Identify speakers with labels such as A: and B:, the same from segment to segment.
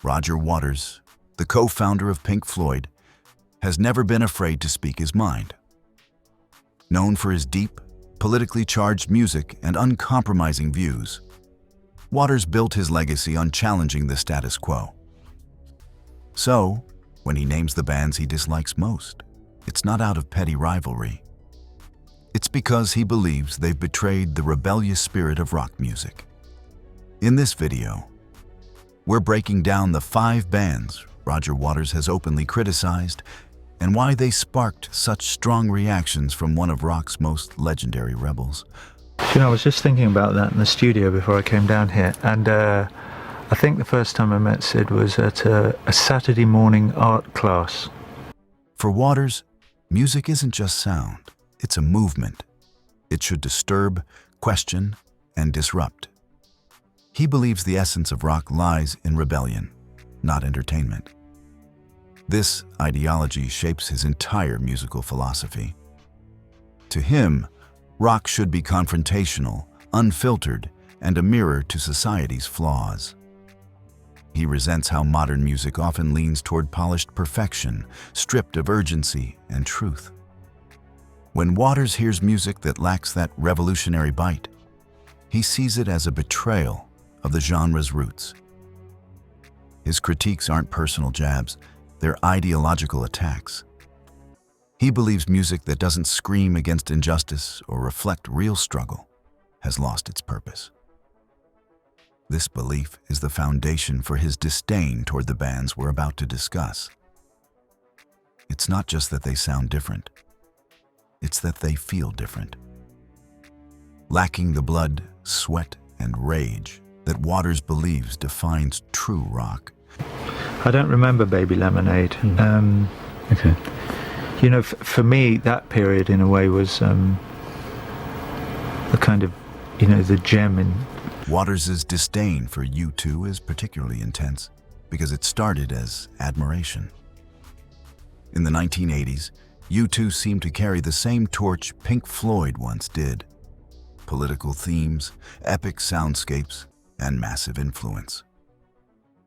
A: Roger Waters, the co-founder of Pink Floyd, has never been afraid to speak his mind. Known for his deep, politically charged music and uncompromising views, Waters built his legacy on challenging the status quo. So, when he names the bands he dislikes most, it's not out of petty rivalry. It's because he believes they've betrayed the rebellious spirit of rock music. In this video, we're breaking down the 5 bands Roger Waters has openly criticized and why they sparked such strong reactions from one of rock's most legendary rebels.
B: You know, I was just thinking about that in the studio before I came down here, and I think the first time I met Sid was at a Saturday morning art class.
A: For Waters, music isn't just sound, it's a movement. It should disturb, question, and disrupt. He believes the essence of rock lies in rebellion, not entertainment. This ideology shapes his entire musical philosophy. To him, rock should be confrontational, unfiltered, and a mirror to society's flaws. He resents how modern music often leans toward polished perfection, stripped of urgency and truth. When Waters hears music that lacks that revolutionary bite, he sees it as a betrayal of the genre's roots. His critiques aren't personal jabs, they're ideological attacks. He believes music that doesn't scream against injustice or reflect real struggle has lost its purpose. This belief is the foundation for his disdain toward the bands we're about to discuss. It's not just that they sound different, it's that they feel different. Lacking the blood, sweat, and rage that Waters believes defines true rock.
B: I don't remember Baby Lemonade.
C: Okay.
B: You know, for me, that period in a way was the kind of, you know, the gem in...
A: Waters' disdain for U2 is particularly intense because it started as admiration. In the 1980s, U2 seemed to carry the same torch Pink Floyd once did: political themes, epic soundscapes, and massive influence.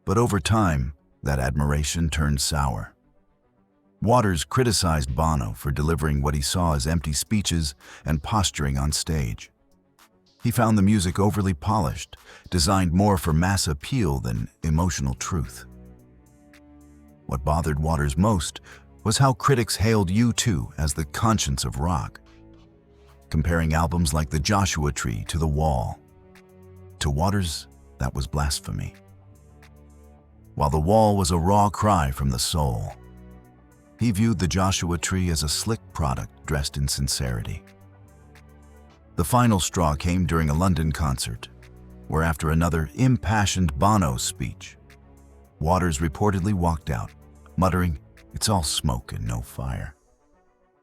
A: But over time, that admiration turned sour. Waters criticized Bono for delivering what he saw as empty speeches and posturing on stage. He found the music overly polished, designed more for mass appeal than emotional truth. What bothered Waters most was how critics hailed U2 as the conscience of rock, comparing albums like The Joshua Tree to The Wall. To Waters, that was blasphemy. While The Wall was a raw cry from the soul, he viewed The Joshua Tree as a slick product dressed in sincerity. The final straw came during a London concert, where after another impassioned Bono speech, Waters reportedly walked out, muttering, "It's all smoke and no fire."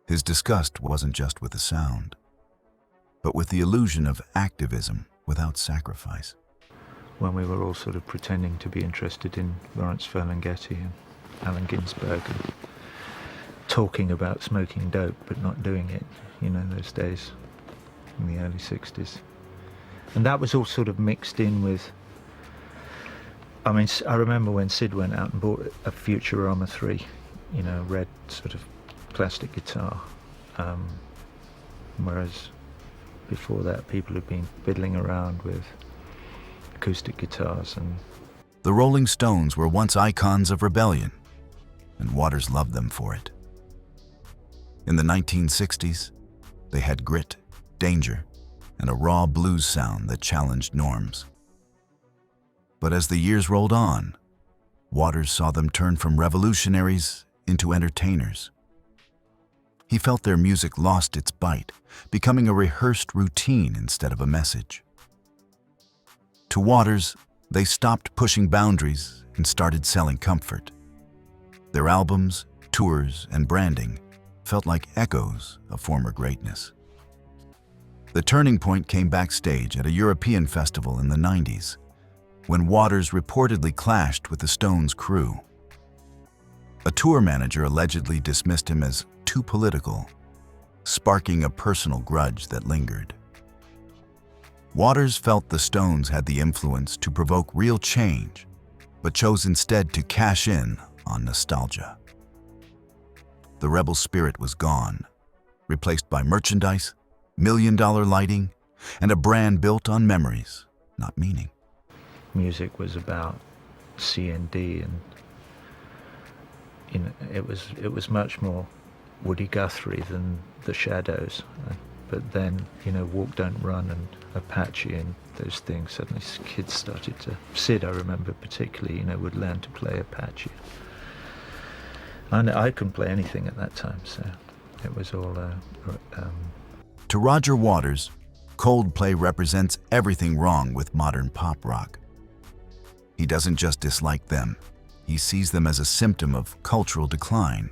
A: His disgust wasn't just with the sound, but with the illusion of activism without sacrifice.
B: When we were all sort of pretending to be interested in Lawrence Ferlinghetti and Allen Ginsberg and talking about smoking dope but not doing it, you know, those days in the early 60s. And that was all sort of mixed in with, I mean, I remember when Sid went out and bought a Futurama 3, you know, red sort of plastic guitar, whereas before that people had been fiddling around with acoustic guitars. And
A: the Rolling Stones were once icons of rebellion, and Waters loved them for it. In the 1960s, they had grit, danger, and a raw blues sound that challenged norms. But as the years rolled on, Waters saw them turn from revolutionaries into entertainers. He felt their music lost its bite, becoming a rehearsed routine instead of a message. To Waters, they stopped pushing boundaries and started selling comfort. Their albums, tours, and branding felt like echoes of former greatness. The turning point came backstage at a European festival in the 90s, when Waters reportedly clashed with the Stones' crew. A tour manager allegedly dismissed him as too political, sparking a personal grudge that lingered. Waters felt the Stones had the influence to provoke real change, but chose instead to cash in on nostalgia. The rebel spirit was gone, replaced by merchandise, million-dollar lighting, and a brand built on memories, not meaning.
B: Music was about C&D, and it was much more Woody Guthrie than the Shadows. But then, Walk Don't Run and Apache and those things, suddenly kids started to... Sid, I remember particularly, would learn to play Apache. And I couldn't play anything at that time, so it was all...
A: To Roger Waters, Coldplay represents everything wrong with modern pop rock. He doesn't just dislike them, he sees them as a symptom of cultural decline.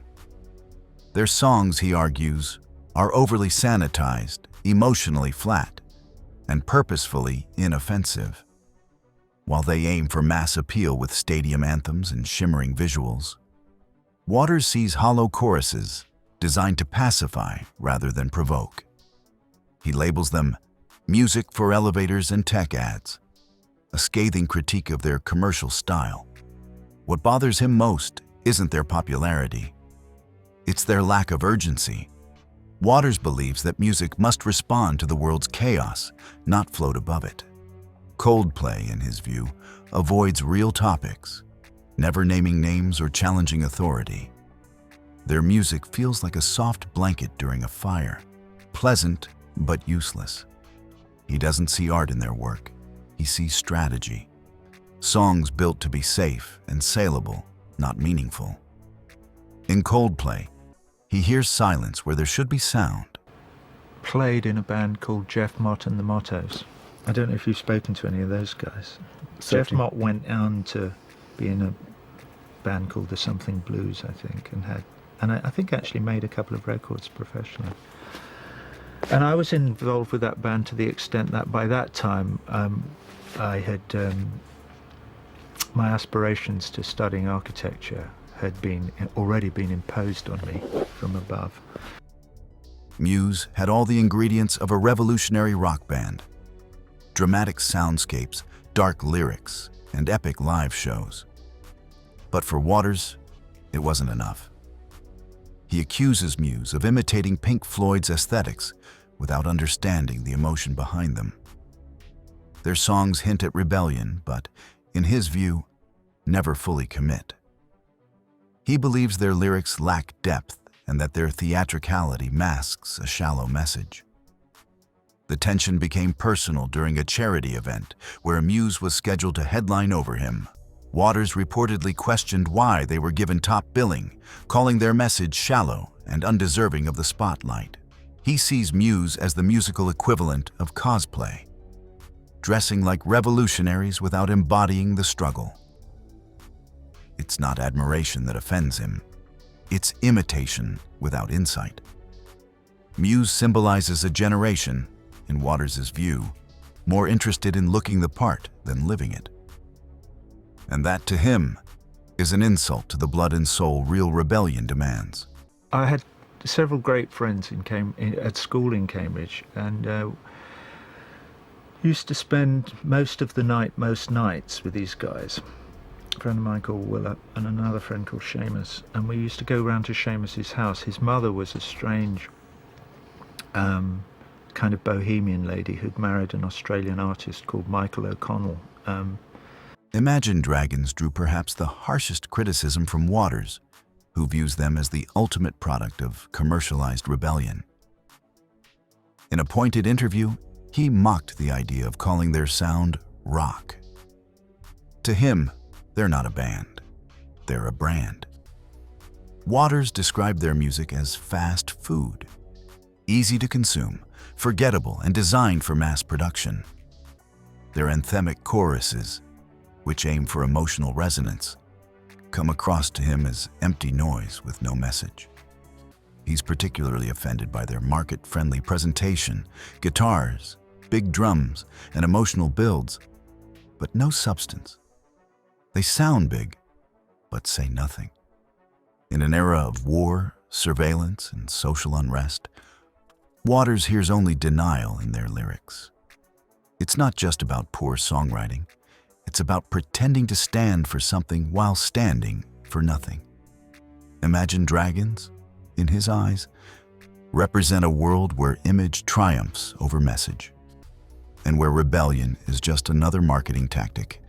A: Their songs, he argues, are overly sanitized, emotionally flat, and purposefully inoffensive. While they aim for mass appeal with stadium anthems and shimmering visuals, Waters sees hollow choruses designed to pacify rather than provoke. He labels them music for elevators and tech ads, a scathing critique of their commercial style. What bothers him most isn't their popularity, it's their lack of urgency. Waters believes that music must respond to the world's chaos, not float above it. Coldplay, in his view, avoids real topics, never naming names or challenging authority. Their music feels like a soft blanket during a fire, pleasant but useless. He doesn't see art in their work, he sees strategy. Songs built to be safe and saleable, not meaningful. In Coldplay, he hears silence where there should be sound.
B: Played in a band called Jeff Mott and the Mottos. I don't know if you've spoken to any of those guys.
C: Certainly.
B: Jeff Mott went on to be in a band called the Something Blues, I think, and I think actually made a couple of records professionally. And I was involved with that band to the extent that by that time I had my aspirations to studying architecture had already been imposed on me from above.
A: Muse had all the ingredients of a revolutionary rock band: dramatic soundscapes, dark lyrics, and epic live shows. But for Waters, it wasn't enough. He accuses Muse of imitating Pink Floyd's aesthetics without understanding the emotion behind them. Their songs hint at rebellion, but, in his view, never fully commit. He believes their lyrics lack depth and that their theatricality masks a shallow message. The tension became personal during a charity event where Muse was scheduled to headline over him. Waters reportedly questioned why they were given top billing, calling their message shallow and undeserving of the spotlight. He sees Muse as the musical equivalent of cosplay, dressing like revolutionaries without embodying the struggle. It's not admiration that offends him, it's imitation without insight. Muse symbolizes a generation, in Waters' view, more interested in looking the part than living it. And that, to him, is an insult to the blood and soul real rebellion demands.
B: I had several great friends at school in Cambridge, and used to spend most of the night, most nights, with these guys. A friend of mine called Willa and another friend called Seamus, and we used to go round to Seamus's house. His mother was a strange kind of bohemian lady who'd married an Australian artist called Michael O'Connell.
A: Imagine Dragons drew perhaps the harshest criticism from Waters, who views them as the ultimate product of commercialized rebellion. In a pointed interview, he mocked the idea of calling their sound rock. To him, they're not a band, they're a brand. Waters described their music as fast food, easy to consume, forgettable, and designed for mass production. Their anthemic choruses, which aim for emotional resonance, come across to him as empty noise with no message. He's particularly offended by their market-friendly presentation, guitars, big drums, and emotional builds, but no substance. They sound big, but say nothing. In an era of war, surveillance, and social unrest, Waters hears only denial in their lyrics. It's not just about poor songwriting. It's about pretending to stand for something while standing for nothing. Imagine Dragons, in his eyes, represent a world where image triumphs over message, and where rebellion is just another marketing tactic.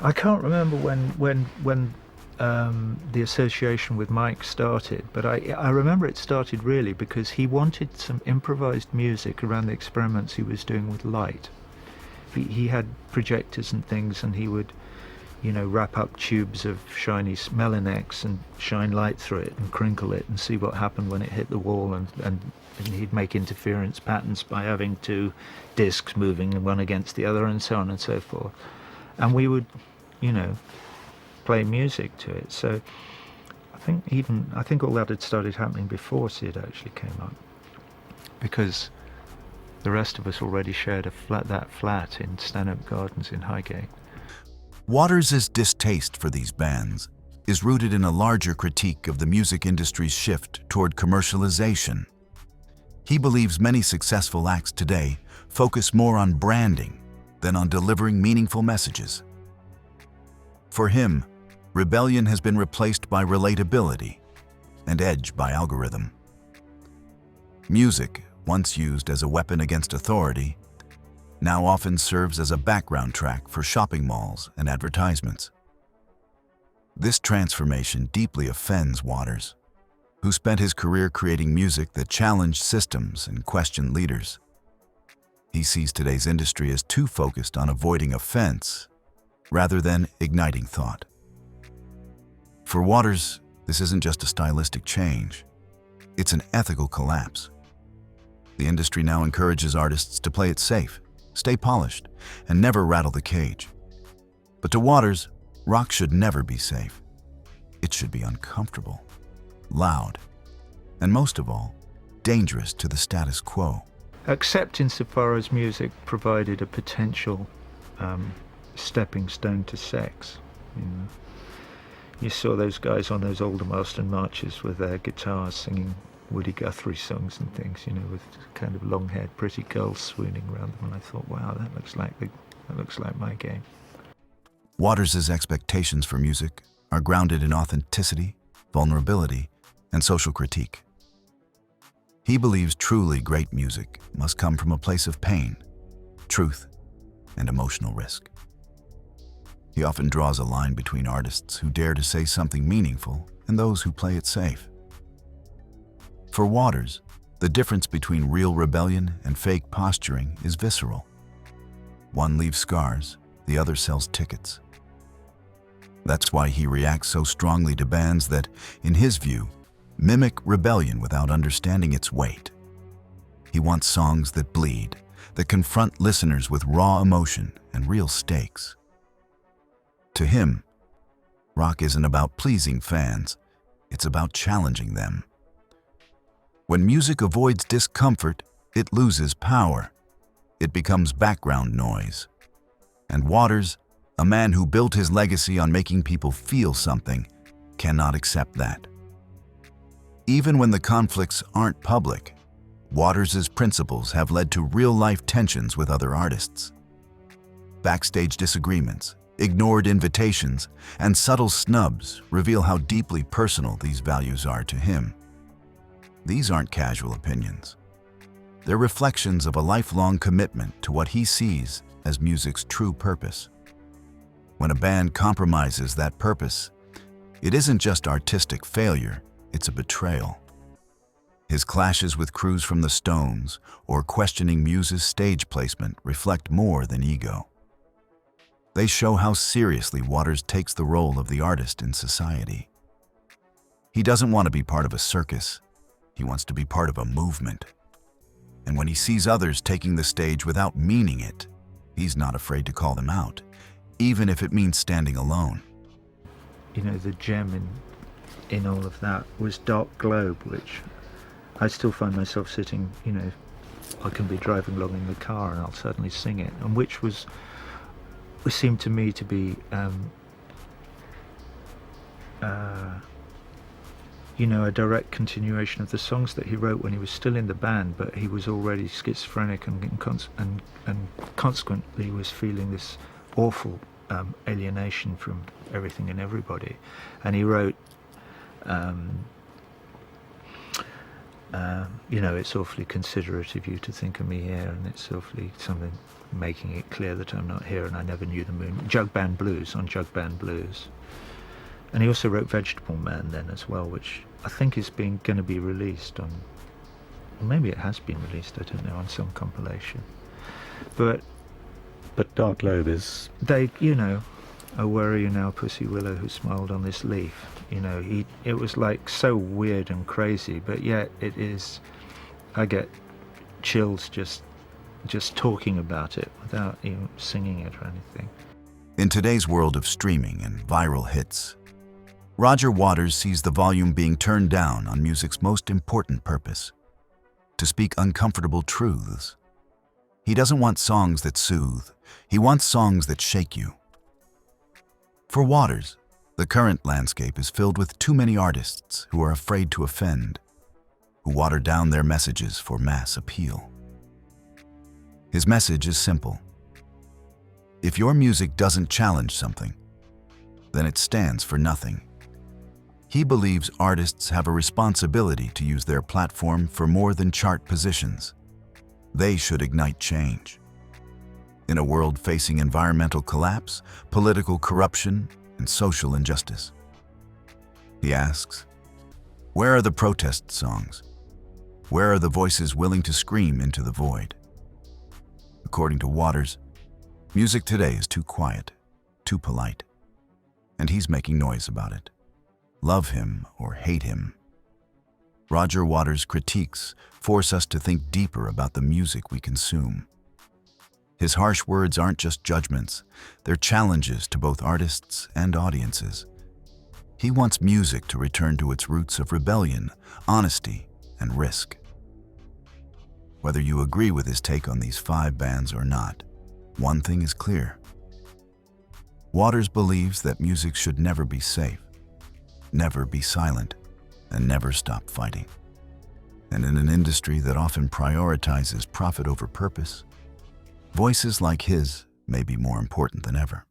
B: I can't remember when the association with Mike started, but I remember it started really because he wanted some improvised music around the experiments he was doing with light. He had projectors and things, and he would, wrap up tubes of shiny Melinex and shine light through it and crinkle it and see what happened when it hit the wall, and he'd make interference patterns by having two discs moving one against the other and so on and so forth. And we would, play music to it. So I think all that had started happening before Sid actually came up, because the rest of us already shared that flat in Stanhope Gardens in Highgate.
A: Waters' distaste for these bands is rooted in a larger critique of the music industry's shift toward commercialization. He believes many successful acts today focus more on branding than on delivering meaningful messages. For him, rebellion has been replaced by relatability and edge by algorithm. Music, once used as a weapon against authority, now often serves as a background track for shopping malls and advertisements. This transformation deeply offends Waters, who spent his career creating music that challenged systems and questioned leaders. He sees today's industry as too focused on avoiding offense rather than igniting thought. For Waters, this isn't just a stylistic change, it's an ethical collapse. The industry now encourages artists to play it safe, stay polished, and never rattle the cage. But to Waters, rock should never be safe. It should be uncomfortable, loud, and most of all, dangerous to the status quo.
B: Except insofar as music provided a potential stepping stone to sex. You saw those guys on those Alder Marston marches with their guitars singing Woody Guthrie songs and things, with kind of long-haired pretty girls swooning around them, and I thought, wow, that looks like my game.
A: Waters' expectations for music are grounded in authenticity, vulnerability, and social critique. He believes truly great music must come from a place of pain, truth, and emotional risk. He often draws a line between artists who dare to say something meaningful and those who play it safe. For Waters, the difference between real rebellion and fake posturing is visceral. One leaves scars, the other sells tickets. That's why he reacts so strongly to bands that, in his view, mimic rebellion without understanding its weight. He wants songs that bleed, that confront listeners with raw emotion and real stakes. To him, rock isn't about pleasing fans, it's about challenging them. When music avoids discomfort, it loses power. It becomes background noise. And Waters, a man who built his legacy on making people feel something, cannot accept that. Even when the conflicts aren't public, Waters' principles have led to real-life tensions with other artists. Backstage disagreements, ignored invitations, and subtle snubs reveal how deeply personal these values are to him. These aren't casual opinions. They're reflections of a lifelong commitment to what he sees as music's true purpose. When a band compromises that purpose, it isn't just artistic failure, it's a betrayal. His clashes with crews from the Stones or questioning Muse's stage placement reflect more than ego. They show how seriously Waters takes the role of the artist in society. He doesn't want to be part of a circus. He wants to be part of a movement. And when he sees others taking the stage without meaning it, he's not afraid to call them out, even if it means standing alone.
B: The gem in all of that was Dark Globe, which I still find myself sitting, I can be driving along in the car and I'll suddenly sing it, and which seemed to me to be a direct continuation of the songs that he wrote when he was still in the band, but he was already schizophrenic and consequently was feeling this awful alienation from everything and everybody. And he wrote, you know, it's awfully considerate of you to think of me here, and it's awfully something making it clear that I'm not here and I never knew the moon. Jug Band Blues, on Jug Band Blues. And he also wrote Vegetable Man then as well, which I think is going to be released on, maybe it has been released, I don't know, on some compilation. But
C: Dark Lobe is...
B: they, you know, oh, where are you now, Pussy Willow, who smiled on this leaf? You know, it was like so weird and crazy, but yet it is, I get chills just talking about it without even singing it or anything.
A: In today's world of streaming and viral hits, Roger Waters sees the volume being turned down on music's most important purpose: to speak uncomfortable truths. He doesn't want songs that soothe, he wants songs that shake you. For Waters, the current landscape is filled with too many artists who are afraid to offend, who water down their messages for mass appeal. His message is simple: if your music doesn't challenge something, then it stands for nothing. He believes artists have a responsibility to use their platform for more than chart positions. They should ignite change. In a world facing environmental collapse, political corruption, and social injustice, he asks, where are the protest songs? Where are the voices willing to scream into the void? According to Waters, music today is too quiet, too polite, and he's making noise about it. Love him or hate him, Roger Waters' critiques force us to think deeper about the music we consume. His harsh words aren't just judgments, they're challenges to both artists and audiences. He wants music to return to its roots of rebellion, honesty, and risk. Whether you agree with his take on these 5 bands or not, one thing is clear. Waters believes that music should never be safe, never be silent, and never stop fighting. And in an industry that often prioritizes profit over purpose, voices like his may be more important than ever.